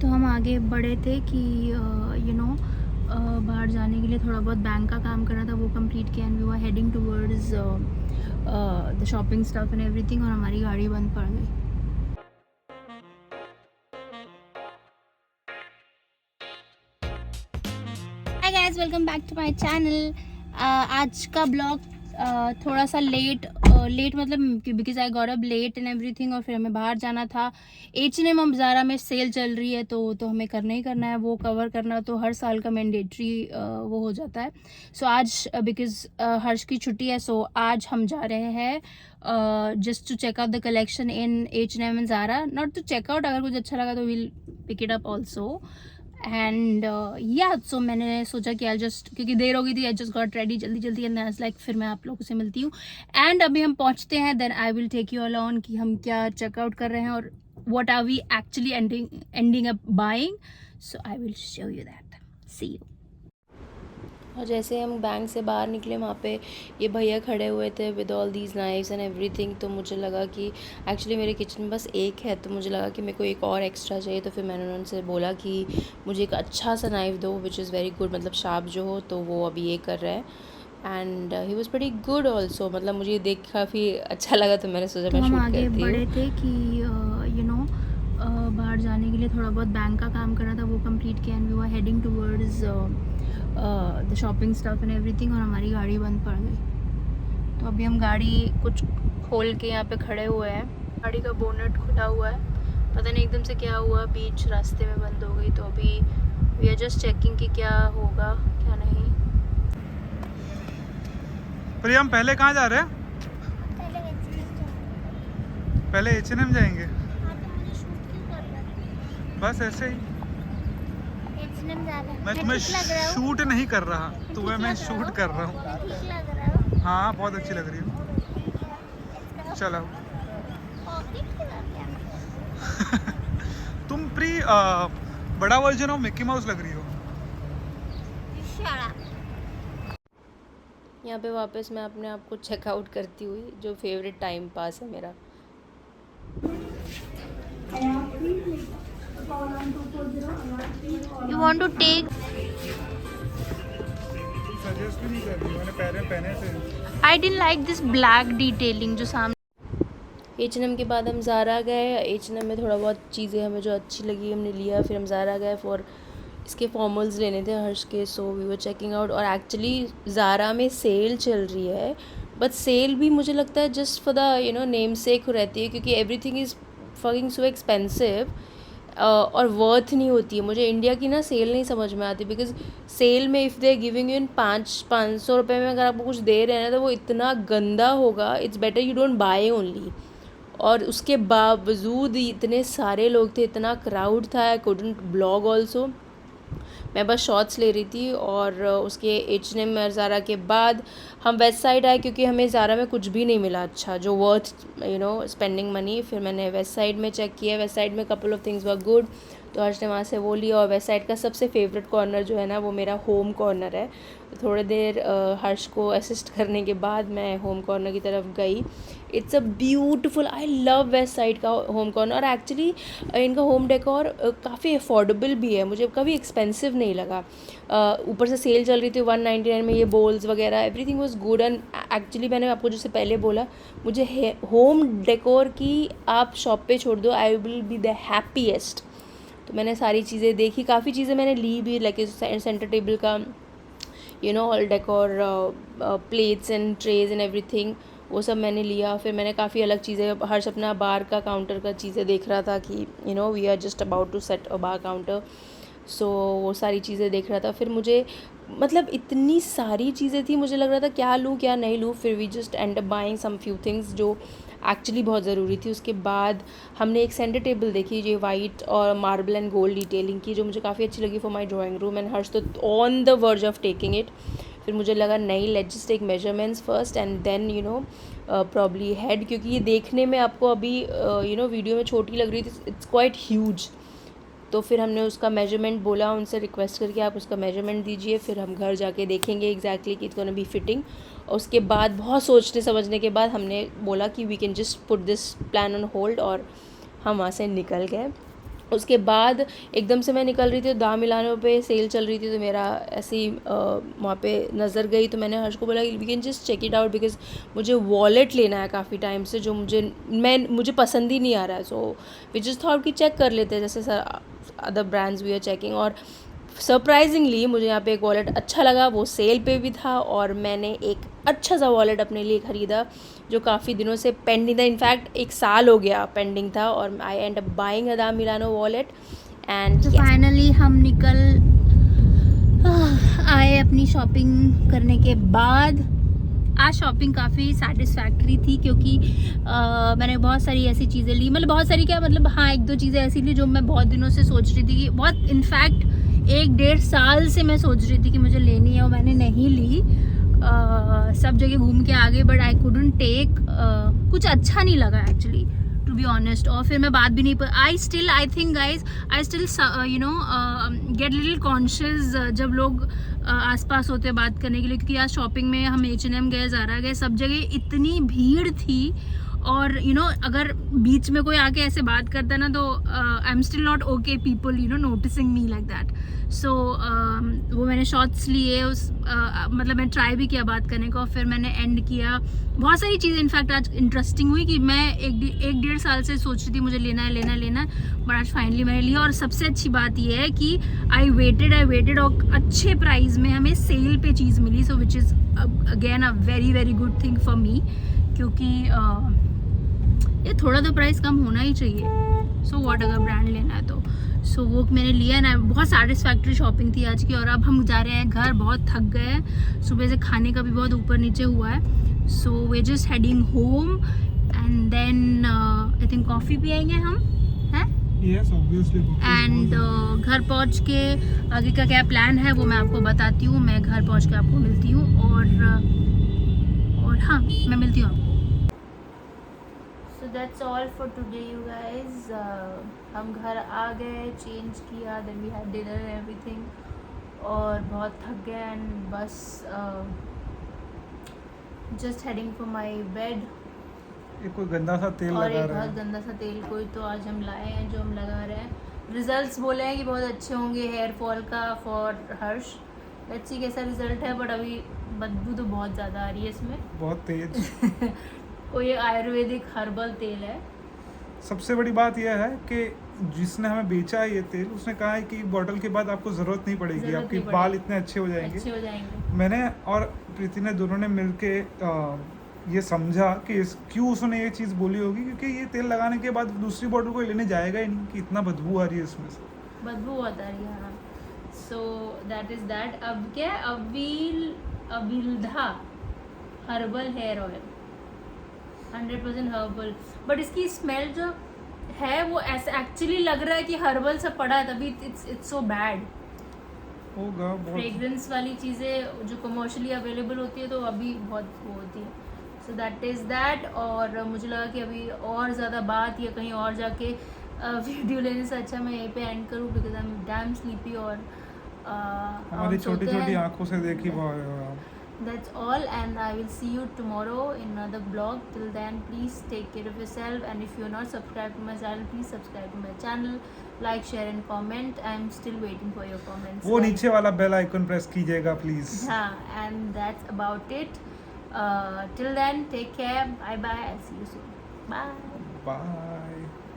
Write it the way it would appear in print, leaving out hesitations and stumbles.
तो हम आगे बढ़े थे कि बाहर जाने के लिए थोड़ा बहुत बैंक का काम करना था, वो कंप्लीट किया and we were heading towards the shopping stuff and everything, और हमारी गाड़ी बंद पड़ गई। Hi guys, welcome back to my channel. आज का ब्लॉग थोड़ा सा लेट मतलब because I got up late and everything, और फिर हमें बाहर जाना था। H&M अब ज़ारा में सेल चल रही है तो हमें करना ही करना है, वो कवर करना तो हर साल का मैंडेटरी वो हो जाता है। सो आज बिकॉज हर्ष की छुट्टी है, सो आज हम जा रहे हैं just to check out the collection in H&M and Zara. Not to check out, अगर कुछ अच्छा लगा तो will pick it up also. And या सो मैंने सोचा कि आई जस्ट, क्योंकि देर हो गई थी, आई जस्ट गॉट रेडी जल्दी जल्दी एंड लाइक फिर मैं आप लोगों से मिलती हूँ। एंड अभी हम पहुँचते हैं, then I will take you along कि हम क्या चेकआउट कर रहे हैं और what are we actually ending up buying. So I will show you that. See you. और जैसे हम बैंक से बाहर निकले वहाँ पे ये भैया खड़े हुए थे with all these knifes and everything. तो मुझे लगा कि एक्चुअली मेरे किचन में बस एक है, तो मुझे लगा कि मेरे को एक और एक्स्ट्रा चाहिए। तो फिर मैंने उनसे बोला कि मुझे एक अच्छा सा नाइफ़ दो विच इज़ वेरी गुड, मतलब शार्प जो हो। तो वो अभी ये कर रहा है and he was very good also, मतलब मुझे ये देख काफ़ी अच्छा लगा। तो मैंने सोचा मैं हम शूट आगे करती बढ़े हूँ। थे कि बाहर जाने के लिए थोड़ा बहुत बैंक का काम करना था, वो कंप्लीट किया and we were heading towards the shopping stuff and everything, और हमारी गाड़ी बंद पड़ गई। तो अभी हम गाड़ी कुछ खोल के यहाँ पे खड़े हुए हैं। गाड़ी का बोनेट खुला हुआ है, पता नहीं एकदम से क्या हुआ, बीच रास्ते में बंद हो गई। तो अभी वी आर जस्ट चेकिंग कि क्या होगा क्या नहीं। प्रिया, हम पहले कहाँ जा रहे हैं? पहले H&M जाएंगे। बस ऐसे ही। मैं तुम्हें शूट नहीं कर रहा, तुम्हें मैं शूट कर रहा हूँ। हाँ, बहुत अच्छी लग रही हो। चलो। तुम बड़ा वर्जन ऑफ मिक्की माउस लग रही हो। यहाँ पे वापस मैं अपने आप को चेकआउट करती हुई, जो फेवरेट टाइम पास है मेरा। You want to take? Suggest भी नहीं कर रही, मैंने पहने थे। I didn't like this black detailing जो सामने। H&M के बाद हम ज़ारा गए। H&M में थोड़ा बहुत चीज़ें हमें जो अच्छी लगी हमने लिया। फिर हम ज़ारा गए फॉर इसके फॉर्मल्स लेने थे हर्ष के, so we were checking out. और एक्चुअली ज़ारा में सेल चल रही है, बट सेल भी मुझे लगता है जस्ट फॉर द नेम सेक रहती है, क्योंकि everything is fucking so expensive और वर्थ नहीं होती है। मुझे इंडिया की ना सेल नहीं समझ में आती, बिकॉज सेल में if they giving you in 500 रुपये में अगर आपको कुछ दे रहे हैं ना, तो वो इतना गंदा होगा। It's better you don't by only. और उसके बावजूद इतने सारे लोग थे, इतना क्राउड था, आई कुडंट ब्लॉग ऑल्सो। मैं बस शॉर्ट्स ले रही थी। और उसके H&M और ज़ारा के बाद हम वेस्ट साइड आए, क्योंकि हमें ज़ारा में कुछ भी नहीं मिला अच्छा जो वर्थ स्पेंडिंग मनी। फिर मैंने वेस्ट साइड में चेक किया, वेस्ट साइड में couple of things were good, तो हर्ष ने वहाँ से वो लिया। और वेस्ट साइड का सबसे फेवरेट कॉर्नर जो है ना, वो मेरा होम कॉर्नर है। थोड़ी देर हर्ष को असिस्ट करने के बाद मैं होम कॉर्नर की तरफ गई। It's a beautiful, I love west side का होम कॉर्नर। और एक्चुअली इनका होम डेकोर काफ़ी अफोर्डेबल भी है, मुझे कभी एक्सपेंसिव नहीं लगा। ऊपर से सेल चल रही थी 199 में, ये बोल्स वगैरह everything was good. And actually मैंने आपको जैसे पहले बोला, मुझे होम डेकोर की आप शॉप पे छोड़ दो, I will be the happiest. तो मैंने सारी चीज़ें देखी, काफ़ी चीज़ें मैंने ली भी, लाइक सेंटर टेबल का all decor, plates and trays and everything, वो सब मैंने लिया। फिर मैंने काफ़ी अलग चीज़ें, हर्ष अपना बार का काउंटर का चीज़ें देख रहा था कि we are just about to set a bar counter, so वो सारी चीज़ें देख रहा था। फिर मुझे मतलब इतनी सारी चीज़ें थी, मुझे लग रहा था क्या लूँ क्या नहीं लूँ। फिर we just end up buying some few things जो एक्चुअली बहुत ज़रूरी थी। उसके बाद हमने एक सेंटर टेबल देखी, ये वाइट और मार्बल एंड गोल्ड डिटेलिंग की, जो मुझे काफ़ी अच्छी लगी for my drawing room. And Harsh तो on the verge of taking it. फिर मुझे लगा नहीं, let's just take measurements first and then probably head, क्योंकि ये देखने में आपको अभी वीडियो में छोटी लग रही थी, इट्स क्वाइट ह्यूज। तो फिर हमने उसका मेजरमेंट बोला, उनसे रिक्वेस्ट करके आप उसका मेजरमेंट दीजिए, फिर हम घर जाके देखेंगे एग्जैक्टली कि इट्स गोना बी फिटिंग। और उसके बाद बहुत सोचने समझने के बाद हमने बोला कि we can just put this plan on hold, और हम वहाँ से निकल गए। उसके बाद एकदम से मैं निकल रही थी, दाम मिलानो पे सेल चल रही थी, तो मेरा ऐसे ही वहाँ पे नज़र गई, तो मैंने हर्ष को बोला we can just check it out because मुझे वॉलेट लेना है काफ़ी टाइम से, जो मुझे पसंद ही नहीं आ रहा है. सो वी जस्ट थॉट कि चेक कर लेते हैं जैसे other brands we are checking. और सरप्राइजिंगली मुझे यहाँ पे एक वॉलेट अच्छा लगा, वो सेल पे भी था, और मैंने एक अच्छा सा वॉलेट अपने लिए ख़रीदा जो काफ़ी दिनों से पेंडिंग था. इनफैक्ट 1 साल हो गया पेंडिंग था, और I end up buying a Milano wallet. And तो फाइनली हम निकल आए अपनी शॉपिंग करने के बाद. आज शॉपिंग काफ़ी सेटिस्फैक्ट्री थी क्योंकि मैंने बहुत सारी ऐसी चीज़ें ली, मतलब बहुत सारी क्या, मतलब हाँ 1-2 चीज़ें ऐसी ली जो मैं बहुत दिनों से सोच रही थी कि बहुत इनफैक्ट 1-1.5 साल से मैं सोच रही थी कि मुझे लेनी है, और मैंने नहीं ली. सब जगह घूम के आ गए, बट आई कुडंट टेक, कुछ अच्छा नहीं लगा एक्चुअली टू बी ऑनेस्ट. और फिर मैं बात भी नहीं, I think guys I still you know get little conscious जब लोग आसपास होते हैं बात करने के लिए, क्योंकि आज शॉपिंग में हम H&M गए, ज़ारा गए, सब जगह इतनी भीड़ थी. और यू नो अगर बीच में कोई आके ऐसे बात करता है ना, तो I am still not okay people you know noticing me like that. So वो मैंने शॉर्ट्स लिए, मतलब मैं ट्राई भी किया बात करने को, फिर मैंने एंड किया. बहुत सारी चीज़ें इनफैक्ट आज इंटरेस्टिंग हुई कि मैं 1-1.5 साल से सोच रही थी मुझे लेना है, बट आज फाइनली मैंने लिया. और सबसे अच्छी बात ये है कि आई वेटेड और अच्छे प्राइस में हमें सेल पे चीज़ मिली, so which is again a very very good thing for me, क्योंकि ये थोड़ा तो प्राइस कम होना ही चाहिए. सो व्हाट अगर ब्रांड लेना है तो सो वो मैंने लिया ना. बहुत सेटिस्फैक्ट्री शॉपिंग थी आज की. और अब हम जा रहे हैं घर, बहुत थक गए हैं, सुबह से खाने का भी बहुत ऊपर नीचे हुआ है. So we just heading home and then I think coffee पिएंगे हम, हैं. Yes obviously. एंड घर पहुंच के आगे का क्या प्लान है वो मैं आपको बताती हूँ. मैं घर पहुंच के आपको मिलती हूँ, और हाँ मैं मिलती हूँ आपको. So that's all for today you guys. हम घर आ गए, चेंज किया, then we had dinner and everything, और बहुत थक गए एंड बस just heading for my bed. ये कोई गंदा सा तेल और लगा एक रहा बहुत है. गंदा सा तेल कोई तो आज हम लाए हैं जो हम लगा रहे हैं. रिजल्ट्स बोले हैं कि बहुत अच्छे होंगे हेयर फॉल का फॉर हर्ष. लेट्स सी कैसा रिजल्ट है, बट अभी बदबू तो बहुत ज़्यादा आ रही है इसमें. बहुत तेज. कोई आयुर्वेदिक हर्बल तेल है. सबसे बड़ी बात यह है कि जिसने हमें बेचा है ये तेल, उसने कहा है कि बॉटल के बाद आपको ज़रूरत नहीं पड़ेगी, ज़रूरत आपके नहीं बाल पड़ेगी. इतने अच्छे हो जाएंगे. अच्छे हो जाएंगे. मैंने और प्रीति ने दोनों ने मिलके ये समझा कि क्यों उसने ये चीज़ बोली होगी, क्योंकि ये तेल लगाने के बाद दूसरी बॉटल कोई लेने जाएगा ही नहीं कि इतना बदबू आ रही है इसमें से. बदबू बहुत आ रही है. हाँ. So that is that. अब क्या है, अविल्धा herbal hair oil 100% herbal, but इसकी स्मेल जो है वो ऐसे एक्चुअली लग रहा है कि हर्बल सा पड़ा है, तभी इट्स सो बैड. होगा बहुत. फ्रेग्रेंस वाली चीज़ें जो कमर्शियली अवेलेबल होती है तो अभी बहुत वो होती है. सो दैट इज़ दैट. और मुझे लगा कि अभी और ज़्यादा बात या कहीं और जाके वीडियो लेने से अच्छा मैं यहीं पे एंड करूँ, because I am damn sleepy. और हमारी छोटी छोटी आंखों से देखी बहुत. That's all, and I will see you tomorrow in another vlog. Till then, please take care of yourself, and if you're not subscribed to my channel, please subscribe to my channel, like, share and comment. I'm still waiting for your comments. वो नीचे वाला bell icon press कीजिएगा please. हाँ, and that's about it. Till then, take care. Bye bye. I'll see you soon. Bye. Bye.